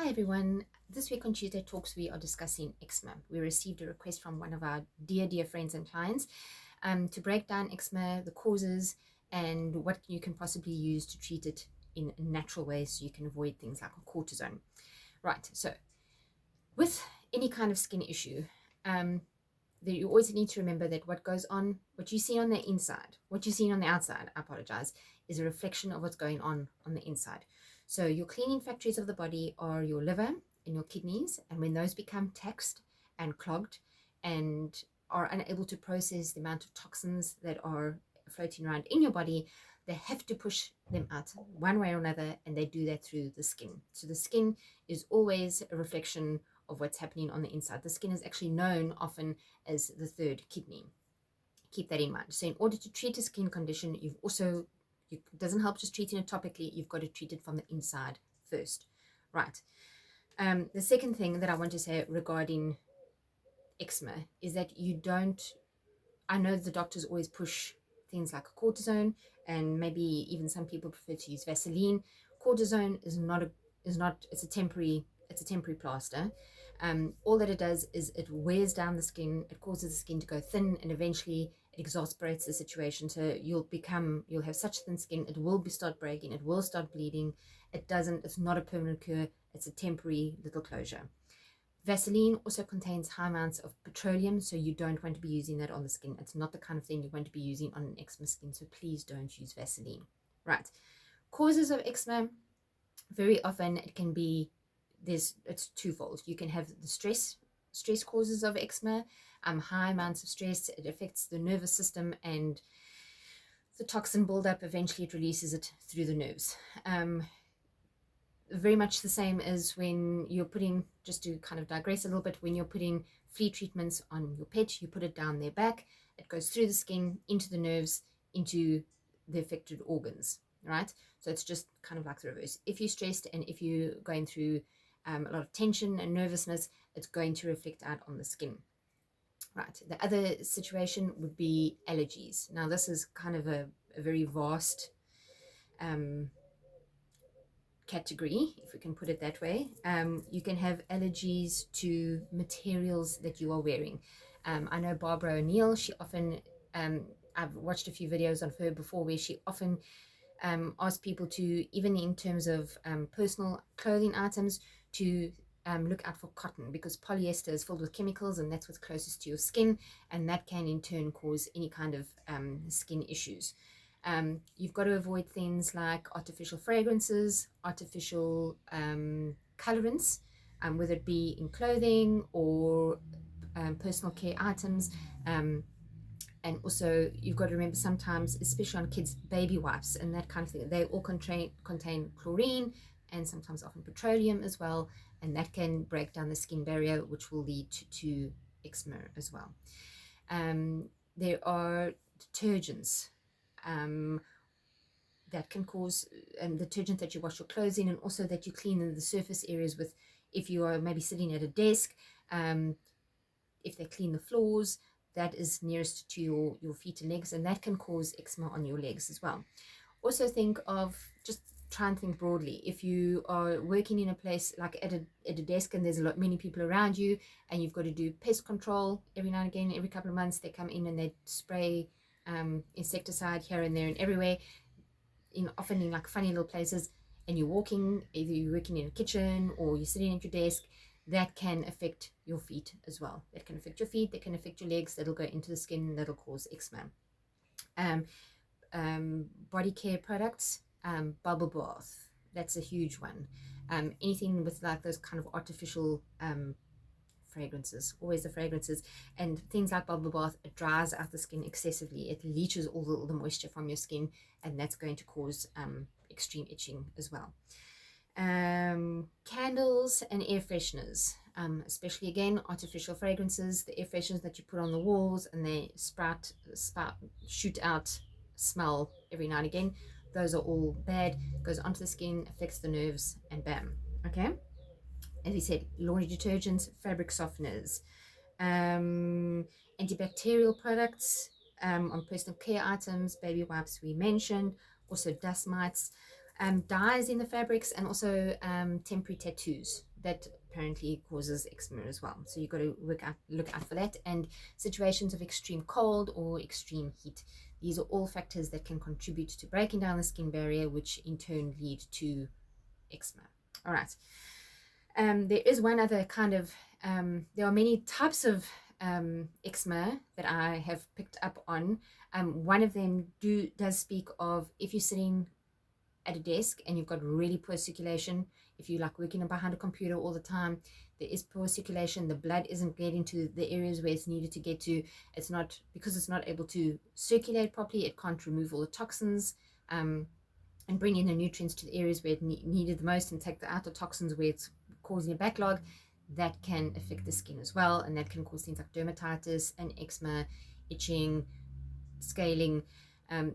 Hi everyone. This week on Tuesday Talks, we are discussing eczema. We received a request from one of our dear friends and clients to break down eczema, the causes, and what you can possibly use to treat it in a natural way so you can avoid things like cortisone. Right, so with any kind of skin issue, you always need to remember that what you see on the inside, what you see on the outside, I apologize, is a reflection of what's going on the inside. So your cleaning factories of the body are your liver and your kidneys, and when those become taxed and clogged and are unable to process the amount of toxins that are floating around in your body, they have to push them out one way or another, and they do that through the skin. So the skin is always a reflection of what's happening on the inside. The skin is actually known often as the third kidney. Keep that in mind. So in order to treat a skin condition, it doesn't help just treating it topically. You've got to treat it from the inside first. Right. The second thing that I want to say regarding eczema is that I know the doctors always push things like cortisone, and maybe even some people prefer to use Vaseline. Cortisone it's a temporary plaster. All that it does is it wears down the skin, it causes the skin to go thin, and eventually it exasperates the situation. So you'll have such thin skin, it will start breaking, it will start bleeding. It's not a permanent cure, it's a temporary little closure. Vaseline also contains high amounts of petroleum, so you don't want to be using that on the skin. It's not the kind of thing you want to be using on an eczema skin, so please don't use Vaseline. Right. Causes of eczema, very often it's twofold. You can have the stress causes of eczema, high amounts of stress. It affects the nervous system, and the toxin buildup, eventually it releases it through the nerves. Very much the same as when you're putting, just to kind of digress a little bit, when you're putting flea treatments on your pet, you put it down their back, it goes through the skin, into the nerves, into the affected organs, right? So it's just kind of like the reverse. If you're stressed and if you're going through a lot of tension and nervousness, it's going to reflect out on the skin. Right. The other situation would be allergies. Now, this is kind of a very vast category, if we can put it that way. You can have allergies to materials that you are wearing. I know Barbara O'Neill, I've watched a few videos of her before where she often asks people to, even in terms of personal clothing items, to look out for cotton, because polyester is filled with chemicals and that's what's closest to your skin, and that can in turn cause any kind of skin issues. You've got to avoid things like artificial fragrances, artificial colorants, whether it be in clothing or personal care items. And also, you've got to remember sometimes, especially on kids, baby wipes and that kind of thing, they all contain chlorine and sometimes often petroleum as well, and that can break down the skin barrier, which will lead to eczema as well. There are detergents that can cause detergent that you wash your clothes in, and also that you clean in the surface areas with, if you are maybe sitting at a desk, if they clean the floors that is nearest to your feet and legs, and that can cause eczema on your legs as well. Also try and think broadly. If you are working in a place like at a desk and there's many people around you, and you've got to do pest control every now and again, every couple of months they come in and they spray insecticide here and there and everywhere, often in like funny little places, and you're walking, either you're working in a kitchen or you're sitting at your desk, that can affect your feet as well. That can affect your feet, that can affect your legs, that'll go into the skin, that'll cause eczema. Body care products, bubble bath, that's a huge one. Anything with like those kind of artificial fragrances, always the fragrances, and things like bubble bath, it dries out the skin excessively, it leaches all the moisture from your skin, and that's going to cause extreme itching as well. Candles and air fresheners, especially again artificial fragrances, the air fresheners that you put on the walls and they shoot out smell every now and again, those are all bad. Goes onto the skin, affects the nerves, and bam. Okay, as we said, laundry detergents, fabric softeners, antibacterial products, on personal care items, baby wipes we mentioned, also dust mites, dyes in the fabrics, and also temporary tattoos. that apparently causes eczema as well. So you've got to look out for that. And situations of extreme cold or extreme heat. These are all factors that can contribute to breaking down the skin barrier, which in turn lead to eczema. All right. There is one other kind of, there are many types of eczema that I have picked up on. One of them does speak of if you're sitting at a desk and you've got really poor circulation, if you're like working behind a computer all the time, there is poor circulation, the blood isn't getting to the areas where it's needed to get to. It's not, because it's not able to circulate properly, it can't remove all the toxins and bring in the nutrients to the areas where it needed the most, and take out the toxins where it's causing a backlog. That can affect the skin as well, and that can cause things like dermatitis and eczema, itching, scaling.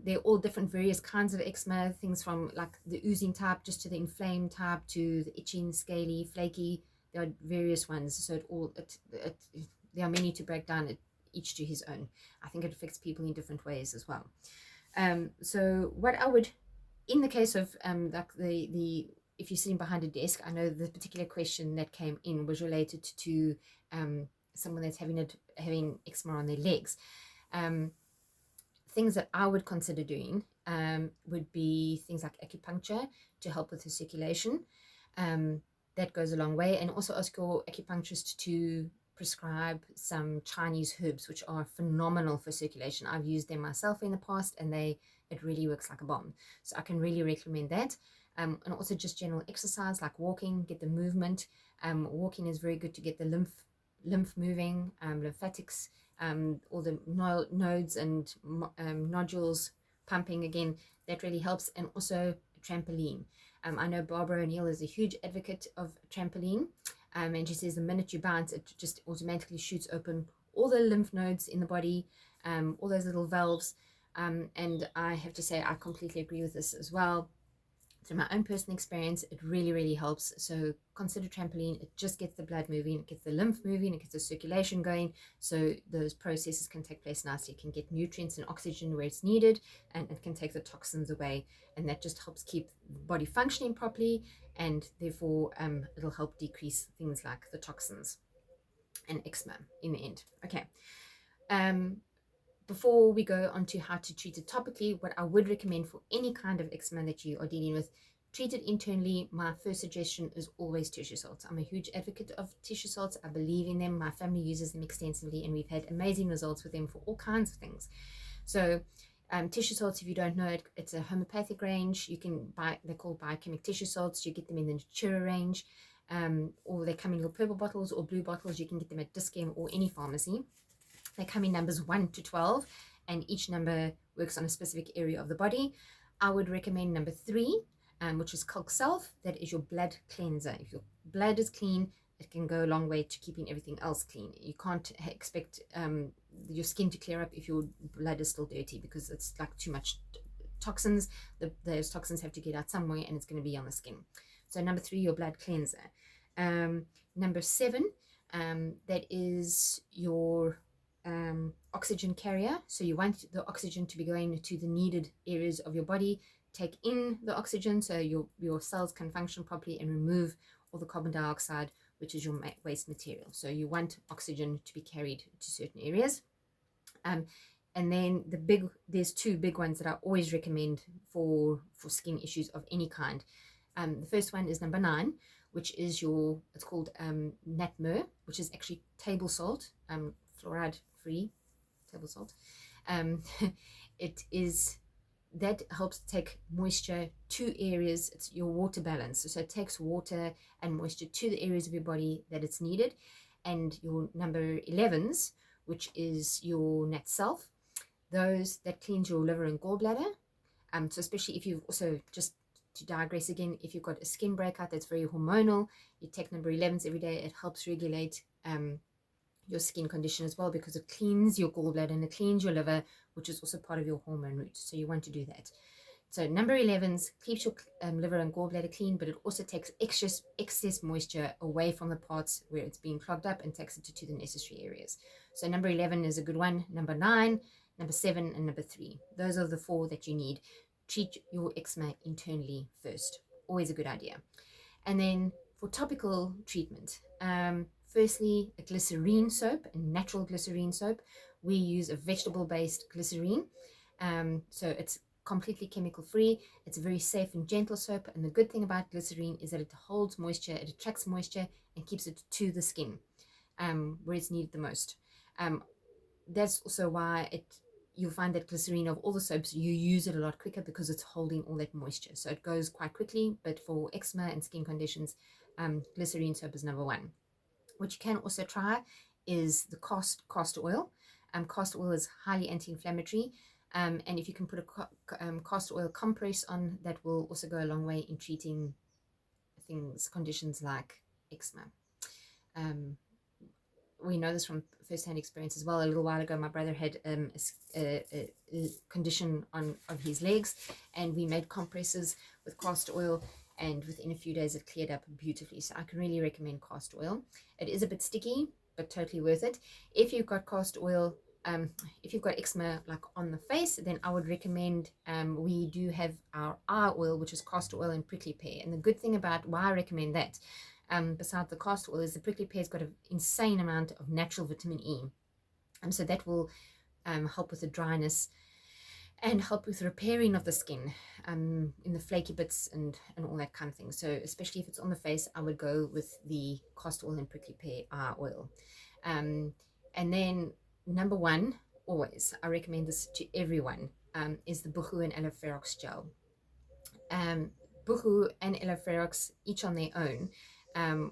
They're all different various kinds of eczema, things from like the oozing type just to the inflamed type to the itching, scaly, flaky. There are various ones, so there are many to break down, each to his own. I think it affects people in different ways as well. So what I would, in the case of like the if you're sitting behind a desk, I know the particular question that came in was related to someone that's having eczema on their legs. Things that I would consider doing would be things like acupuncture to help with the circulation. That goes a long way. And also ask your acupuncturist to prescribe some Chinese herbs, which are phenomenal for circulation. I've used them myself in the past, and it really works like a bomb. So I can really recommend that. And also just general exercise like walking, get the movement. Walking is very good to get the lymph moving, lymphatics, all the nodes and nodules pumping again. That really helps. And also trampoline. I know Barbara O'Neill is a huge advocate of trampoline, and she says the minute you bounce, it just automatically shoots open all the lymph nodes in the body, all those little valves. And I have to say I completely agree with this as well. Through my own personal experience, it really, really helps. So consider trampoline. It just gets the blood moving, it gets the lymph moving, it gets the circulation going, so those processes can take place nicely. It can get nutrients and oxygen where it's needed, and it can take the toxins away, and that just helps keep the body functioning properly, and therefore it'll help decrease things like the toxins and eczema in the end. Okay. Before we go on to how to treat it topically, what I would recommend for any kind of eczema that you are dealing with, treat it internally. My first suggestion is always tissue salts. I'm a huge advocate of tissue salts. I believe in them. My family uses them extensively, and we've had amazing results with them for all kinds of things. So tissue salts, if you don't know it, it's a homeopathic range. You can buy, they're called biochemic tissue salts. You get them in the Natura range, or they come in little purple bottles or blue bottles. You can get them at Dis-Chem or any pharmacy. They come in numbers 1 to 12, and each number works on a specific area of the body. I would recommend number 3, which is Calc Self. That is your blood cleanser. If your blood is clean, it can go a long way to keeping everything else clean. You can't expect your skin to clear up if your blood is still dirty, because it's like too much toxins. Those toxins have to get out somewhere, and it's going to be on the skin. So number 3, your blood cleanser. Number 7, that is your oxygen carrier. So you want the oxygen to be going to the needed areas of your body, take in the oxygen so your cells can function properly, and remove all the carbon dioxide, which is your waste material. So you want oxygen to be carried to certain areas. And then there's 2 big ones that I always recommend for skin issues of any kind. The first one is number 9, which is it's called Natmer, which is actually table salt, fluoride free table salt. That helps take moisture to areas. It's your water balance, so it takes water and moisture to the areas of your body that it's needed. And your number 11s, which is your Nat Self, those that cleans your liver and gallbladder. So especially if you've also, just to digress again, if you've got a skin breakout that's very hormonal, you take number 11s every day. It helps regulate your skin condition as well, because it cleans your gallbladder and it cleans your liver, which is also part of your hormone route. So you want to do that. So number 11s keeps your liver and gallbladder clean, but it also takes excess moisture away from the parts where it's being clogged up and takes it to the necessary areas. So number 11 is a good one. Number 9, number 7, and number 3. Those are the 4 that you need. Treat your eczema internally first. Always a good idea. And then For topical treatment, firstly, a glycerine soap, a natural glycerine soap. We use a vegetable-based glycerine. So it's completely chemical free. It's a very safe and gentle soap. And the good thing about glycerine is that it holds moisture, it attracts moisture, and keeps it to the skin where it's needed the most. That's also why you'll find that glycerine, of all the soaps, you use it a lot quicker because it's holding all that moisture. So it goes quite quickly, but for eczema and skin conditions, glycerine soap is number one. What you can also try is the castor oil. Castor oil is highly anti-inflammatory, and if you can put a castor oil compress on, that will also go a long way in treating conditions like eczema. We know this from first-hand experience as well. A little while ago, my brother had a condition of his legs, and we made compresses with castor oil, and within a few days it cleared up beautifully. So I can really recommend castor oil. It is a bit sticky, but totally worth it. If you've got castor oil, if you've got eczema like on the face, then I would recommend, we do have our eye oil, which is castor oil and prickly pear. And the good thing about why I recommend that, besides the castor oil, is the prickly pear's got an insane amount of natural vitamin E. So that will help with the dryness and help with repairing of the skin in the flaky bits and all that kind of thing. So especially if it's on the face, I would go with the castor oil and prickly pear eye oil. And then number one, always, I recommend this to everyone, is the buchu and aloe ferox gel. Buchu and aloe ferox, each on their own,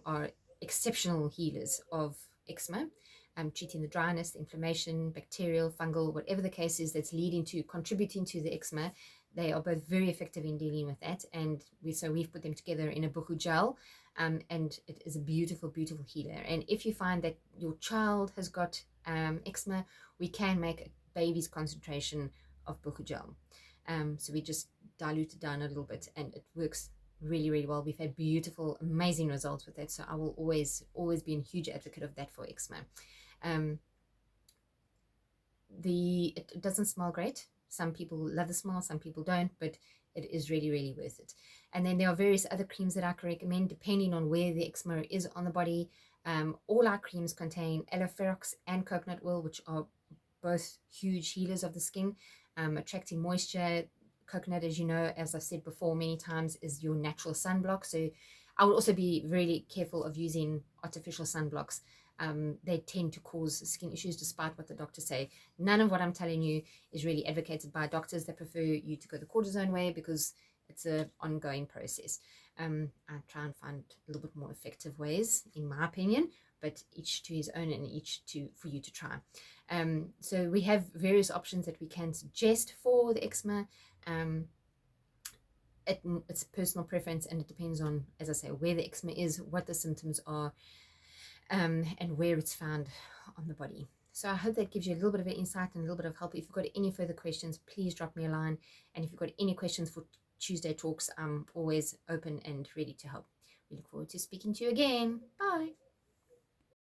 are exceptional healers of eczema, treating the dryness, the inflammation, bacterial, fungal, whatever the case is that's contributing to the eczema. They are both very effective in dealing with that, and we've put them together in a buchu gel, and it is a beautiful, beautiful healer. And if you find that your child has got eczema, we can make a baby's concentration of buchu gel. So we just dilute it down a little bit, and it works really, really well. We've had beautiful, amazing results with that. So I will always be a huge advocate of that for eczema. It doesn't smell great. Some people love the smell, some people don't, but it is really, really worth it. And then there are various other creams that I can recommend depending on where the eczema is on the body. All our creams contain aloe ferox and coconut oil, which are both huge healers of the skin, attracting moisture. Coconut, as you know, as I've said before many times, is your natural sunblock. So I would also be really careful of using artificial sunblocks. They tend to cause skin issues despite what the doctors say. None of what I'm telling you is really advocated by doctors. They prefer you to go the cortisone way because it's an ongoing process. I try and find a little bit more effective ways, in my opinion, but each to his own, and for you to try. So we have various options that we can suggest for the eczema. It's personal preference, and it depends on, as I say, where the eczema is, what the symptoms are, and where it's found on the body. So I hope that gives you a little bit of an insight and a little bit of help. If you've got any further questions, please drop me a line. And if you've got any questions for Tuesday Talks, I'm always open and ready to help. We look forward to speaking to you again. Bye.